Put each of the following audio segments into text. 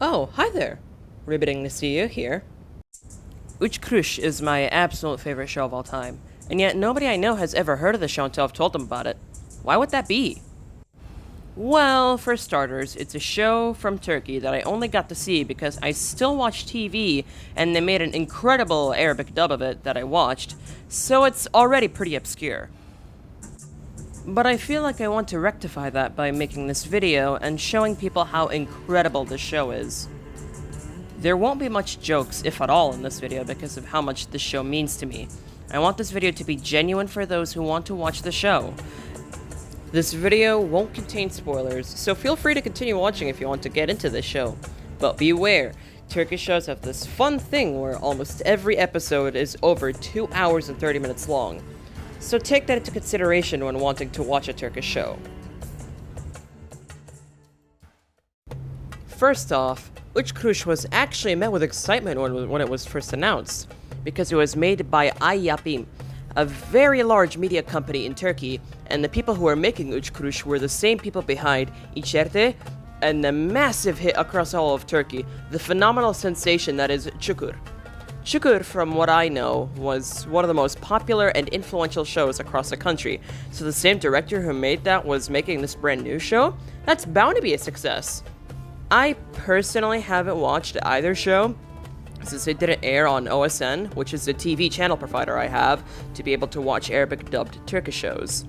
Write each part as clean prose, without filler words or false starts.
Oh, hi there. Riveting to see you here. Kuruş is my absolute favorite show of all time, and yet nobody I know has ever heard of the show until I've told them about it. Why would that be? Well, for starters, it's a show from Turkey that I only got to see because I still watch TV and they made an incredible Arabic dub of it that I watched, so it's already pretty obscure. But I feel like I want to rectify that by making this video and showing people how incredible this show is. There won't be much jokes, if at all, in this video because of how much this show means to me. I want this video to be genuine for those who want to watch the show. This video won't contain spoilers, so feel free to continue watching if you want to get into this show. But beware, Turkish shows have this fun thing where almost every episode is over 2 hours and 30 minutes long. So take that into consideration when wanting to watch a Turkish show. First off, Kuruş was actually met with excitement when it was first announced, because it was made by Yapim, a very large media company in Turkey, and the people who were making Kuruş were the same people behind İçeride and the massive hit across all of Turkey, the phenomenal sensation that is Çukur. Çukur, from what I know, was one of the most popular and influential shows across the country, so the same director who made that was making this brand new show? That's bound to be a success. I personally haven't watched either show, since it didn't air on OSN, which is the TV channel provider I have to be able to watch Arabic dubbed Turkish shows.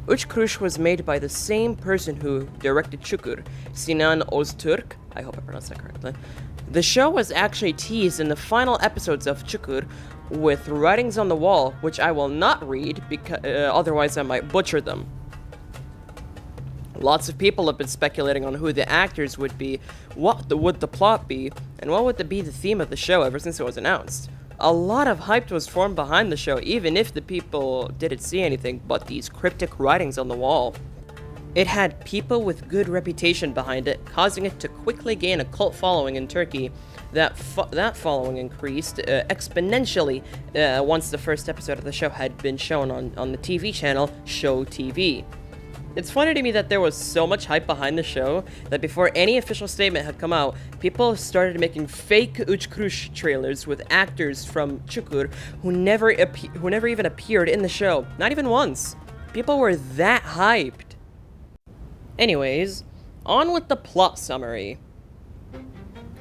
Kuruş was made by the same person who directed Çukur, Sinan Öztürk. I hope I pronounced that correctly. The show was actually teased in the final episodes of Çukur with writings on the wall, which I will not read because otherwise I might butcher them. Lots of people have been speculating on who the actors would be, what would the plot be, and what would be the theme of the show ever since it was announced. A lot of hype was formed behind the show, even if the people didn't see anything but these cryptic writings on the wall. It had people with good reputation behind it, causing it to quickly gain a cult following in Turkey. That following increased exponentially once the first episode of the show had been shown on the TV channel Show TV. It's funny to me that there was so much hype behind the show that before any official statement had come out, people started making fake Kuruş trailers with actors from Çukur who never even appeared in the show, not even once. People were that hyped. Anyways, on with the plot summary.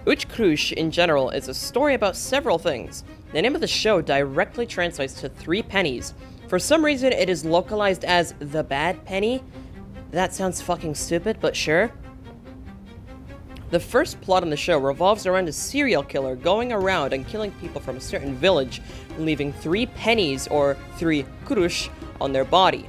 Kuruş in general is a story about several things. The name of the show directly translates to 3 pennies. For some reason, it is localized as the bad penny. That sounds fucking stupid, but sure. The first plot in the show revolves around a serial killer going around and killing people from a certain village, leaving 3 pennies or 3 kuruş on their body.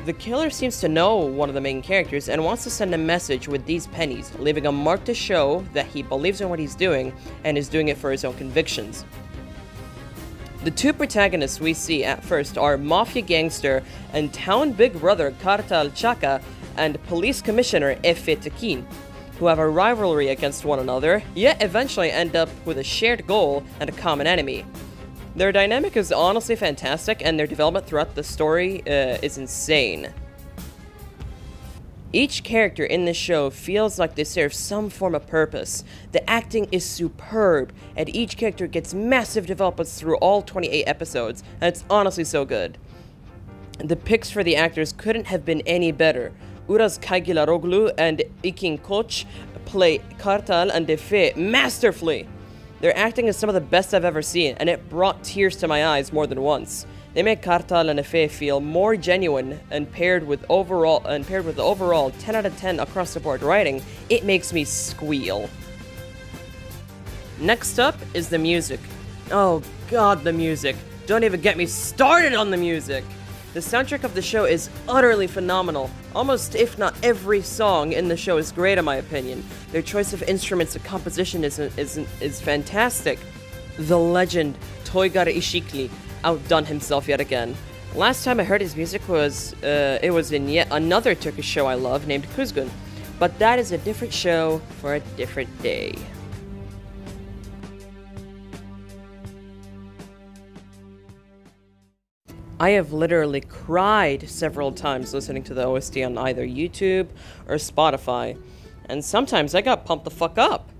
The killer seems to know one of the main characters and wants to send a message with these pennies, leaving a mark to show that he believes in what he's doing and is doing it for his own convictions. The 2 protagonists we see at first are Mafia Gangster and Town Big Brother Kartal Chaka and Police Commissioner Efe Tekin, who have a rivalry against one another, yet eventually end up with a shared goal and a common enemy. Their dynamic is honestly fantastic, and their development throughout the story is insane. Each character in this show feels like they serve some form of purpose. The acting is superb, and each character gets massive developments through all 28 episodes, and it's honestly so good. The picks for the actors couldn't have been any better. Uras Kaygilaroglu and Ikin Koç play Kartal and Efe masterfully. Their acting is some of the best I've ever seen, and it brought tears to my eyes more than once. They make Kartal and Efe feel more genuine, and paired with the overall 10 out of 10 across the board writing, it makes me squeal. Next up is the music. Oh god, the music. Don't even get me started on the music! The soundtrack of the show is utterly phenomenal. Almost, if not every song in the show is great in my opinion. Their choice of instruments and composition is fantastic. The legend Toygar Ishikli outdone himself yet again. Last time I heard his music was in yet another Turkish show I love named Kuzgun, but that is a different show for a different day. I have literally cried several times listening to the OST on either YouTube or Spotify, and sometimes I got pumped the fuck up.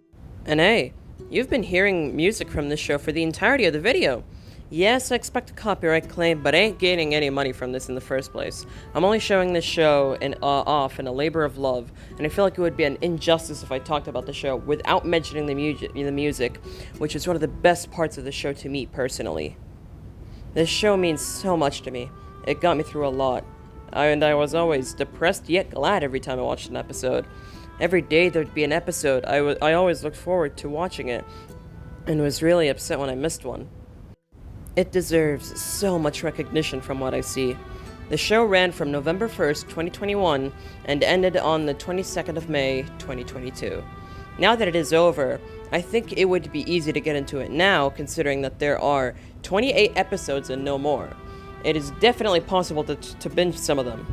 And hey, you've been hearing music from this show for the entirety of the video. Yes, I expect a copyright claim, but I ain't gaining any money from this in the first place. I'm only showing this show off in a labor of love, and I feel like it would be an injustice if I talked about the show without mentioning the music, which is one of the best parts of the show to me personally. This show means so much to me. It got me through a lot. And I was always depressed yet glad every time I watched an episode. Every day there'd be an episode, I always looked forward to watching it, and was really upset when I missed one. It deserves so much recognition from what I see. The show ran from November 1st, 2021, and ended on the 22nd of May, 2022. Now that it is over, I think it would be easy to get into it now, considering that there are 28 episodes and no more. It is definitely possible to binge some of them.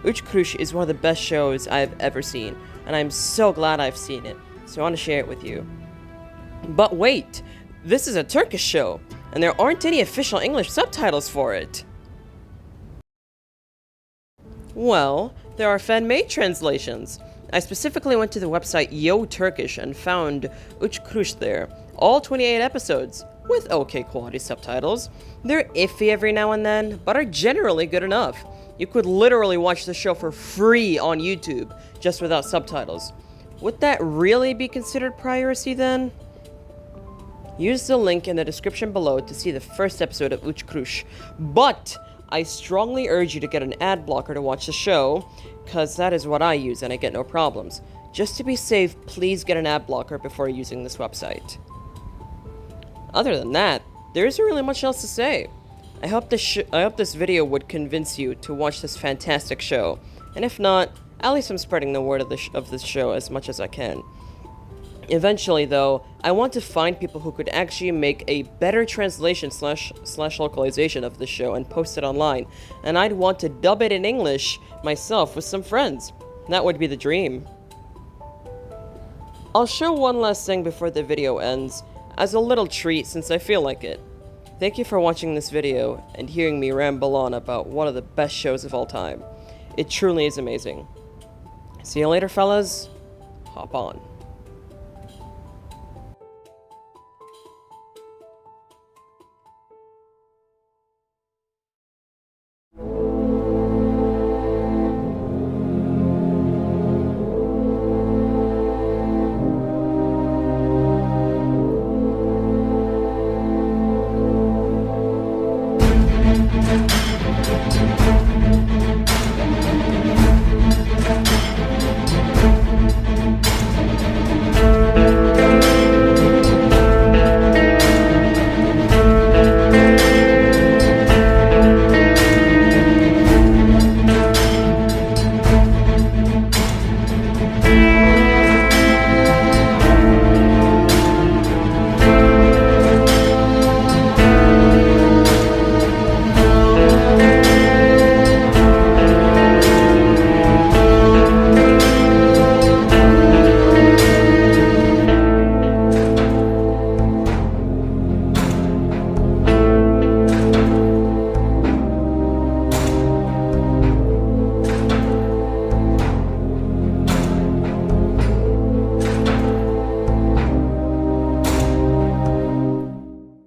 Üç Kuruş is one of the best shows I've ever seen, and I'm so glad I've seen it, so I want to share it with you. But wait, this is a Turkish show, and there aren't any official English subtitles for it. Well, there are fan-made translations. I specifically went to the website Yo Turkish and found Üç Kuruş there, all 28 episodes, with okay quality subtitles. They're iffy every now and then, but are generally good enough. You could literally watch the show for free on YouTube, just without subtitles. Would that really be considered piracy then? Use the link in the description below to see the first episode of Üç Kuruş, but I strongly urge you to get an ad blocker to watch the show, cause that is what I use and I get no problems. Just to be safe, please get an ad blocker before using this website. Other than that, there isn't really much else to say. I hope this video would convince you to watch this fantastic show, and if not, at least I'm spreading the word of this show as much as I can. Eventually, though, I want to find people who could actually make a better translation slash localization of the show and post it online, and I'd want to dub it in English myself with some friends. That would be the dream. I'll show one last thing before the video ends, as a little treat since I feel like it. Thank you for watching this video and hearing me ramble on about one of the best shows of all time. It truly is amazing. See you later, fellas. Hop on.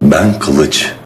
Ben kılıç,